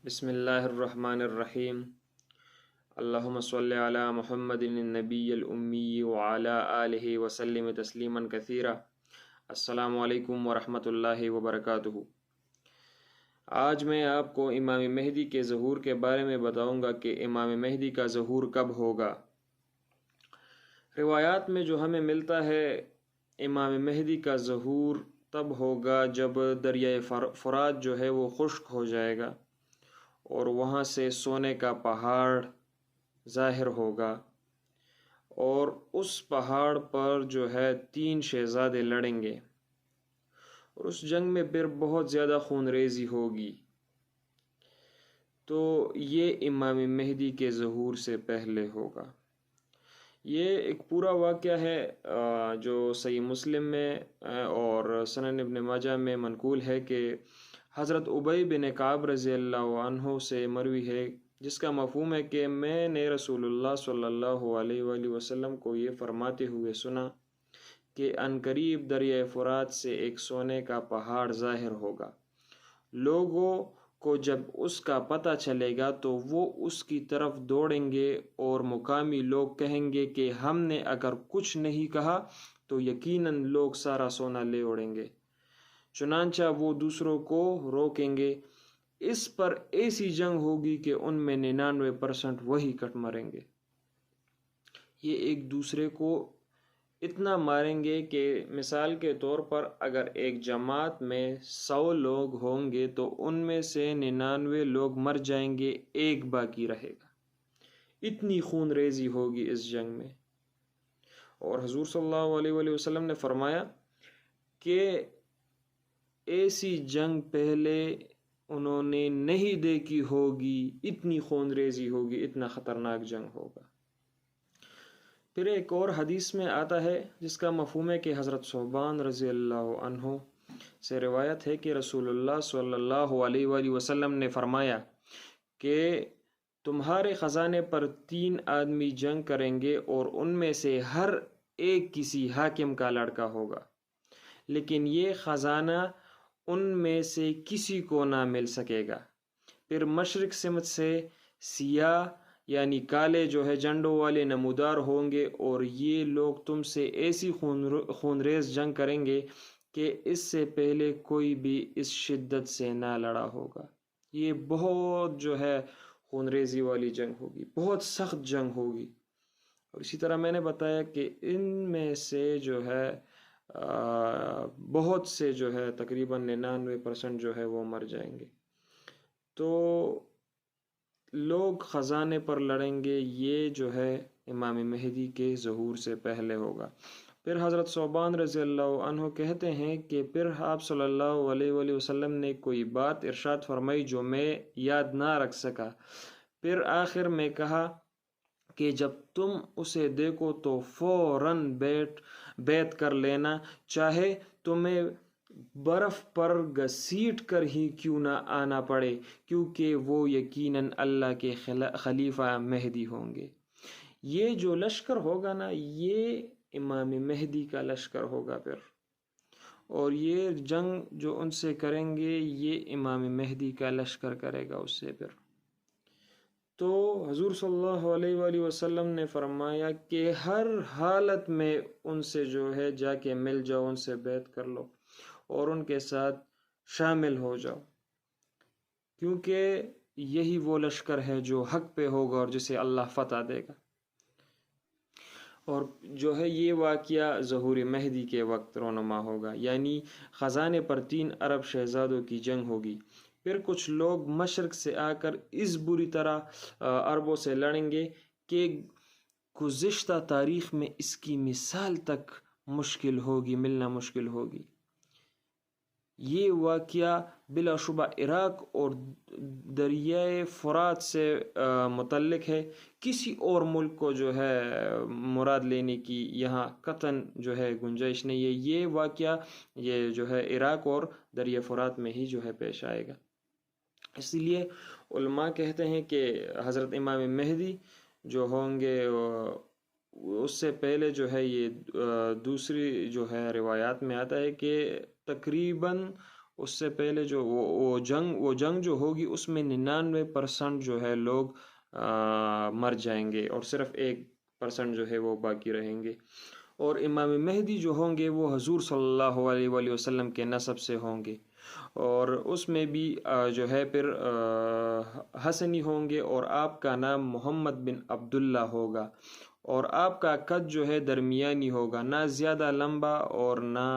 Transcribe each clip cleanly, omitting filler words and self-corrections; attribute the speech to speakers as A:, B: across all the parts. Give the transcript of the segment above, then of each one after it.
A: بسم اللہ الرحمن الرحیم۔ اللہم صلی علی محمد النبی الامی وعلی آلہ وسلم تسلیما کثیرا۔ السلام علیکم ورحمۃ اللہ وبرکاتہ۔ آج میں آپ کو امام مہدی کے ظہور کے بارے میں بتاؤں گا کہ امام مہدی کا ظہور کب ہوگا۔ روایات میں جو ہمیں ملتا ہے امام مہدی کا ظہور تب ہوگا جب دریائے فرات جو ہے وہ خشک ہو جائے گا اور وہاں سے سونے کا پہاڑ ظاہر ہوگا، اور اس پہاڑ پر جو ہے 3 شہزادے لڑیں گے اور اس جنگ میں پھر بہت زیادہ خون ریزی ہوگی۔ تو یہ امام مہدی کے ظہور سے پہلے ہوگا۔ یہ ایک پورا واقعہ ہے جو صحیح مسلم میں اور سنن ابن ماجہ میں منقول ہے کہ حضرت ابی بن کعب رضی اللہ عنہ سے مروی ہے، جس کا مفہوم ہے کہ میں نے رسول اللہ صلی اللہ علیہ وآلہ وسلم کو یہ فرماتے ہوئے سنا کہ عنقریب دریائے فرات سے ایک سونے کا پہاڑ ظاہر ہوگا۔ لوگوں کو جب اس کا پتہ چلے گا تو وہ اس کی طرف دوڑیں گے اور مقامی لوگ کہیں گے کہ ہم نے اگر کچھ نہیں کہا تو یقیناً لوگ سارا سونا لے اڑیں گے، چنانچہ وہ دوسروں کو روکیں گے۔ اس پر ایسی جنگ ہوگی کہ ان میں 99% وہی کٹ مریں گے۔ یہ ایک دوسرے کو اتنا ماریں گے کہ مثال کے طور پر اگر ایک جماعت میں 100 لوگ ہوں گے تو ان میں سے 99 لوگ مر جائیں گے، ایک باقی رہے گا۔ اتنی خون ریزی ہوگی اس جنگ میں۔ اور حضور صلی اللہ علیہ وآلہ وسلم نے فرمایا کہ ایسی جنگ پہلے انہوں نے نہیں دیکھی ہوگی، اتنی خون ریزی ہوگی، اتنا خطرناک جنگ ہوگا۔ پھر ایک اور حدیث میں آتا ہے جس کا مفہوم ہے کہ حضرت ثعبان رضی اللہ عنہ سے روایت ہے کہ رسول اللہ صلی اللہ علیہ وآلہ وسلم نے فرمایا کہ تمہارے خزانے پر 3 آدمی جنگ کریں گے اور ان میں سے ہر ایک کسی حاکم کا لڑکا ہوگا، لیکن یہ خزانہ ان میں سے کسی کو نہ مل سکے گا۔ پھر مشرق سمت سے سیاہ یعنی کالے جو ہے جنڈوں والے نمودار ہوں گے، اور یہ لوگ تم سے ایسی خون ریز جنگ کریں گے کہ اس سے پہلے کوئی بھی اس شدت سے نہ لڑا ہوگا۔ یہ بہت جو ہے خون ریزی والی جنگ ہوگی، بہت سخت جنگ ہوگی۔ اور اسی طرح میں نے بتایا کہ ان میں سے جو ہے بہت سے جو ہے تقریباً 99% جو ہے وہ مر جائیں گے۔ تو لوگ خزانے پر لڑیں گے، یہ جو ہے امام مہدی کے ظہور سے پہلے ہوگا۔ پھر حضرت ثعبان رضی اللہ عنہ کہتے ہیں کہ پھر آپ صلی اللہ علیہ وآلہ وسلم نے کوئی بات ارشاد فرمائی جو میں یاد نہ رکھ سکا۔ پھر آخر میں کہا کہ جب تم اسے دیکھو تو فوراً بیعت کر لینا، چاہے تمہیں برف پر گھسیٹ کر ہی کیوں نہ آنا پڑے، کیونکہ وہ یقیناً اللہ کے خلیفہ مہدی ہوں گے۔ یہ جو لشکر ہوگا نا، یہ امام مہدی کا لشکر ہوگا پھر، اور یہ جنگ جو ان سے کریں گے یہ امام مہدی کا لشکر کرے گا اس سے پھر۔ تو حضور صلی اللہ علیہ وآلہ وسلم نے فرمایا کہ ہر حالت میں ان سے جو ہے جا کے مل جاؤ، ان سے بیعت کر لو اور ان کے ساتھ شامل ہو جاؤ، کیونکہ یہی وہ لشکر ہے جو حق پہ ہوگا اور جسے اللہ فتح دے گا۔ اور جو ہے یہ واقعہ ظہور مہدی کے وقت رونما ہوگا، یعنی خزانے پر 3 عرب شہزادوں کی جنگ ہوگی۔ پھر کچھ لوگ مشرق سے آ کر اس بری طرح عربوں سے لڑیں گے کہ گزشتہ تاریخ میں اس کی مثال تک مشکل ہوگی، ملنا مشکل ہوگی۔ یہ واقعہ بلا شبہ عراق اور دریائے فرات سے متعلق ہے، کسی اور ملک کو جو ہے مراد لینے کی یہاں قطعاً جو ہے گنجائش نہیں ہے۔ یہ واقعہ یہ جو ہے عراق اور دریائے فرات میں ہی جو ہے پیش آئے گا۔ اسی لیے علماء کہتے ہیں کہ حضرت امام مہدی جو ہوں گے اس سے پہلے جو ہے یہ دوسری جو ہے روایات میں آتا ہے کہ تقریباً اس سے پہلے جو وہ جنگ جو ہوگی اس میں 99% جو ہے لوگ مر جائیں گے اور صرف 1% جو ہے وہ باقی رہیں گے. اور امام مہدی جو ہوں گے وہ حضور صلی اللہ علیہ وآلہ وسلم کے نسب سے ہوں گے، اور اس میں بھی جو ہے پھر حسنی ہوں گے، اور آپ کا نام محمد بن عبداللہ ہوگا، اور آپ کا قد جو ہے درمیانی ہوگا، نہ زیادہ لمبا اور نہ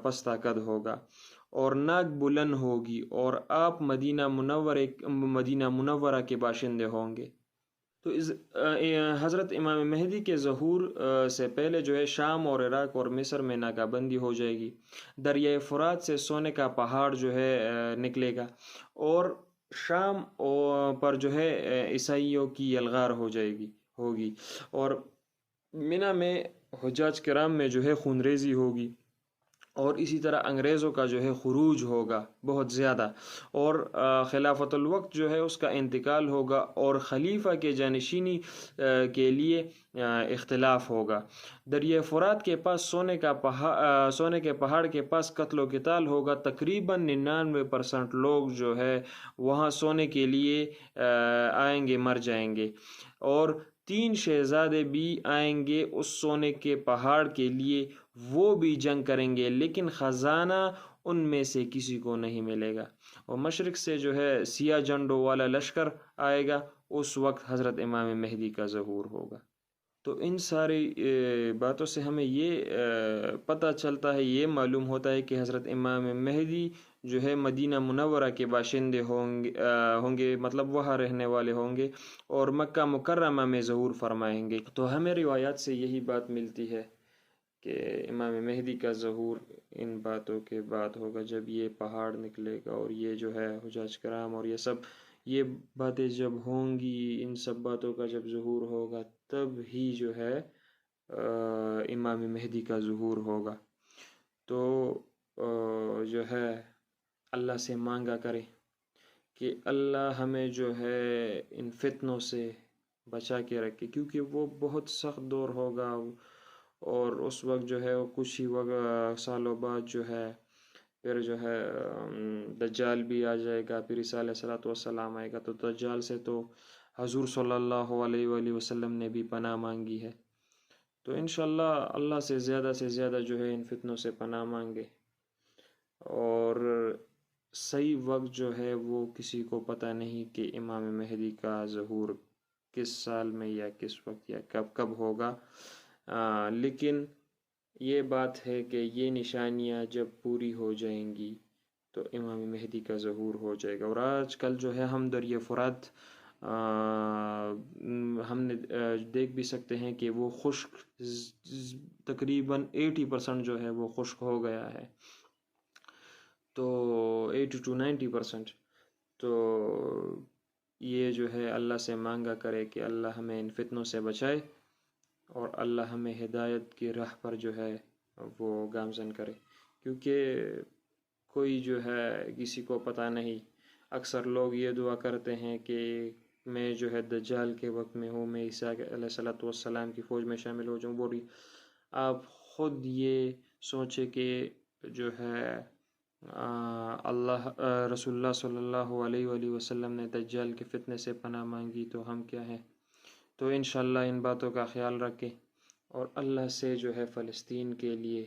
A: پستہ قد ہوگا، اور ناک بلند ہوگی، اور آپ مدینہ منورہ کے باشندے ہوں گے. تو حضرت امام مہدی کے ظہور سے پہلے جو ہے شام اور عراق اور مصر میں ناکہ بندی ہو جائے گی. دریائے فرات سے سونے کا پہاڑ جو ہے نکلے گا، اور شام پر جو ہے عیسائیوں کی یلغار ہوگی، اور منی میں حجاج کرام میں جو ہے خونریزی ہوگی، اور اسی طرح انگریزوں کا جو ہے خروج ہوگا بہت زیادہ، اور خلافت الوقت جو ہے اس کا انتقال ہوگا، اور خلیفہ کے جانشینی کے لیے اختلاف ہوگا. دریائے فرات کے پاس سونے کے پہاڑ کے پاس قتل و قتال ہوگا. تقریباً 99% لوگ جو ہے وہاں سونے کے لیے آئیں گے، مر جائیں گے، اور 3 شہزادے بھی آئیں گے اس سونے کے پہاڑ کے لیے، وہ بھی جنگ کریں گے، لیکن خزانہ ان میں سے کسی کو نہیں ملے گا. اور مشرق سے جو ہے سیاہ جھنڈوں والا لشکر آئے گا، اس وقت حضرت امام مہدی کا ظہور ہوگا. تو ان ساری باتوں سے ہمیں یہ پتہ چلتا ہے، یہ معلوم ہوتا ہے کہ حضرت امام مہدی جو ہے مدینہ منورہ کے باشندے ہوں گے، مطلب وہاں رہنے والے ہوں گے، اور مکہ مکرمہ میں ظہور فرمائیں گے. تو ہمیں روایات سے یہی بات ملتی ہے کہ امام مہدی کا ظہور ان باتوں کے بعد ہوگا، جب یہ پہاڑ نکلے گا، اور یہ جو ہے حجاج کرام اور یہ باتیں جب ہوں گی، ان سب باتوں کا جب ظہور ہوگا، تب ہی جو ہے امام مہدی کا ظہور ہوگا. تو جو ہے اللہ سے مانگا کرے کہ اللہ ہمیں جو ہے ان فتنوں سے بچا کے رکھے، کیونکہ وہ بہت سخت دور ہوگا، اور اس وقت جو ہے کچھ ہی سالوں بعد جو ہے پھر جو ہے دجال بھی آ جائے گا، پھر عیسیٰ علیہ الصلوۃ والسلام آئے گا. تو دجال سے تو حضور صلی اللہ علیہ وآلہ وسلم نے بھی پناہ مانگی ہے. تو انشاءاللہ اللہ سے زیادہ جو ہے ان فتنوں سے پناہ مانگے، اور صحیح وقت جو ہے وہ کسی کو پتہ نہیں کہ امام مہدی کا ظہور کس سال میں یا کس وقت یا کب ہوگا، لیکن یہ بات ہے کہ یہ نشانیاں جب پوری ہو جائیں گی تو امام مہدی کا ظہور ہو جائے گا. اور آج کل جو ہے ہم دریائے فرات ہم نے دیکھ بھی سکتے ہیں کہ وہ خشک، تقریباً 80% جو ہے وہ خشک ہو گیا ہے، تو 80 to 90%. تو یہ جو ہے اللہ سے مانگا کرے کہ اللہ ہمیں ان فتنوں سے بچائے، اور اللہ ہمیں ہدایت کی راہ پر جو ہے وہ گامزن کرے، کیونکہ کوئی جو ہے کسی کو پتہ نہیں. اکثر لوگ یہ دعا کرتے ہیں کہ میں جو ہے دجال کے وقت میں ہوں، میں عیسیٰ علیہ الصلوۃ والسلام کی فوج میں شامل ہو جاؤں. بولی آپ خود یہ سوچے کہ جو ہے رسول اللہ صلی اللہ علیہ وآلہ وسلم نے دجال کے فتنے سے پناہ مانگی، تو ہم کیا ہیں. تو انشاءاللہ ان باتوں کا خیال رکھیں، اور اللہ سے جو ہے فلسطین کے لیے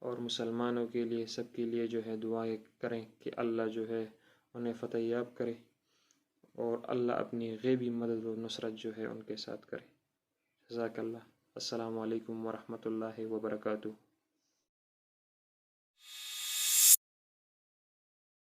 A: اور مسلمانوں کے لیے، سب کے لیے جو ہے دعائیں کریں کہ اللہ جو ہے انہیں فتح یاب کرے، اور اللہ اپنی غیبی مدد و نصرت جو ہے ان کے ساتھ کرے. جزاک اللہ. السلام علیکم ورحمۃ اللہ وبرکاتہ.